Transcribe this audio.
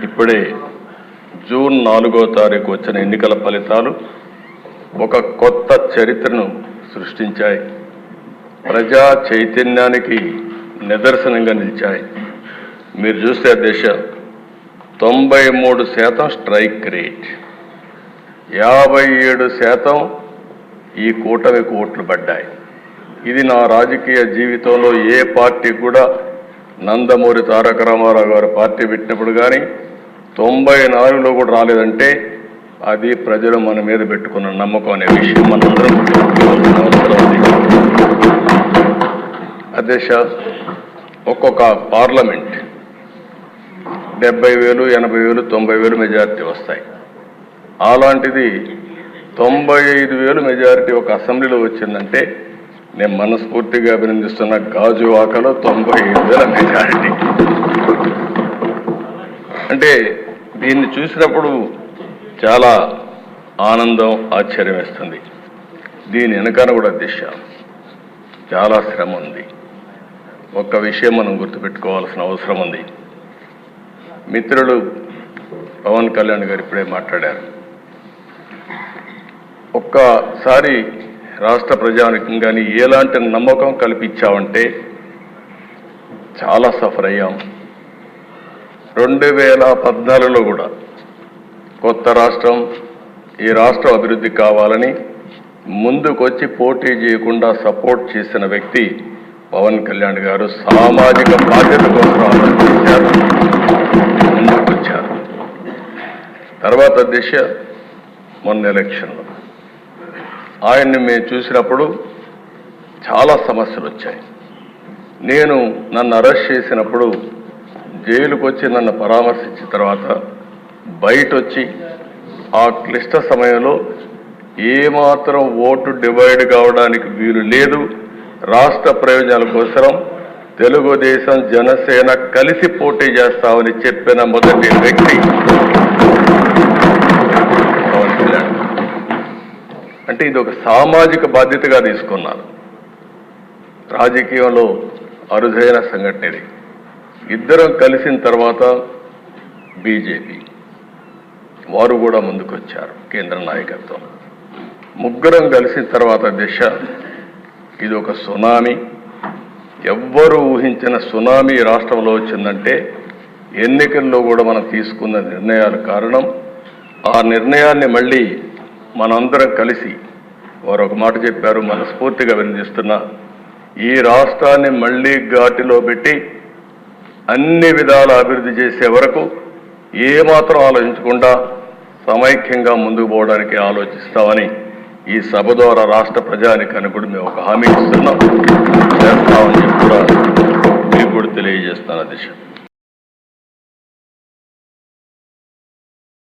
ఇప్పుడే జూన్ 4వ తారీఖు వచ్చిన ఎన్నికల ఫలితాలు ఒక కొత్త చరిత్రను సృష్టించాయి. ప్రజా చైతన్యానికి నిదర్శనంగా నిలిచాయి. మీరు చూస్తే దేశ 93% స్ట్రైక్ రేట్, 57% ఈ కూటమికి ఓట్లు పడ్డాయి. ఇది నా రాజకీయ జీవితంలో ఏ పార్టీ కూడా, నందమూరి తారక రామారావు గారు పార్టీ పెట్టినప్పుడు కానీ 94లో కూడా రాలేదంటే అది ప్రజలు మన మీద పెట్టుకున్న నమ్మకం అనే విషయం మనందరం గుర్తుంచుకోవాల్సిన అవసరం ఉంది. అధ్యక్ష, ఒక్కొక్క పార్లమెంట్ 70,000, 80,000, 90,000 మెజారిటీ వస్తాయి. అలాంటిది 95,000 మెజారిటీ ఒక అసెంబ్లీలో వచ్చిందంటే నేను మనస్ఫూర్తిగా అభినందిస్తున్న. గాజువాకలో 95,000 మెజారిటీ అంటే దీన్ని చూసినప్పుడు చాలా ఆనందం, ఆశ్చర్యం వేస్తుంది. దీని వెనకాల కూడా దిశ చాలా శ్రమ ఉంది. ఒక్క విషయం మనం గుర్తుపెట్టుకోవాల్సిన అవసరం ఉంది. మిత్రులు పవన్ కళ్యాణ్ గారు ఇప్పుడే మాట్లాడారు. ఒక్కసారి రాష్ట్ర ప్రజానికి కానీ ఎలాంటి నమ్మకం కల్పించామంటే చాలా సఫర్ అయ్యాం. 2014లో కూడా కొత్త రాష్ట్రం, ఈ రాష్ట్రం అభివృద్ధి కావాలని ముందుకొచ్చి పోటీ చేయకుండా సపోర్ట్ చేసిన వ్యక్తి పవన్ కళ్యాణ్ గారు. సామాజిక బాధ్యత కోసం ఆలోచించారు, ముందుకొచ్చారు. తర్వాత దిశ మొన్న ఎలక్షన్లో ఆయన్ని మేము చూసినప్పుడు చాలా సమస్యలు వచ్చాయి. నన్ను అరెస్ట్ చేసినప్పుడు జైలుకు వచ్చి నన్ను పరామర్శించిన తర్వాత బయట వచ్చి ఆ క్లిష్ట సమయంలో ఏమాత్రం ఓటు డివైడ్ కావడానికి వీలు లేదు, రాష్ట్ర ప్రయోజనాల కోసం తెలుగుదేశం, జనసేన కలిసి పోటీ చేస్తామని చెప్పిన మొదటి వ్యక్తి పవన్ కళ్యాణ్. అంటే ఇది ఒక సామాజిక బాధ్యతగా తీసుకున్నాను. రాజకీయంలో అరుదైన సంఘటన ఇది. ఇద్దరం కలిసిన తర్వాత బీజేపీ వారు కూడా ముందుకొచ్చారు, కేంద్ర నాయకత్వం. ముగ్గురం కలిసిన తర్వాత దిశ ఇది ఒక సునామీ. ఎవ్వరూ ఊహించిన సునామీ రాష్ట్రంలో వచ్చిందంటే ఎన్నికల్లో కూడా మనం తీసుకున్న నిర్ణయాల కారణం. ఆ నిర్ణయాన్ని మళ్ళీ మనందరం కలిసి వారు ఒక మాట చెప్పారు, మనస్ఫూర్తిగా అభినందిస్తున్నా. ఈ రాష్ట్రాన్ని మళ్ళీ ఘాటిలో పెట్టి అన్ని విధాల అభివృద్ధి చేసే వరకు ఏమాత్రం ఆలోచించకుండా సమైక్యంగా ముందుకు పోవడానికి ఆలోచిస్తామని ఈ సభ ద్వారా రాష్ట్ర ప్రజానికానికి కూడా మేము ఒక హామీ ఇస్తున్నాం, చేస్తామని చెప్పి కూడా మీకు కూడా తెలియజేస్తాను అధ్యక్ష.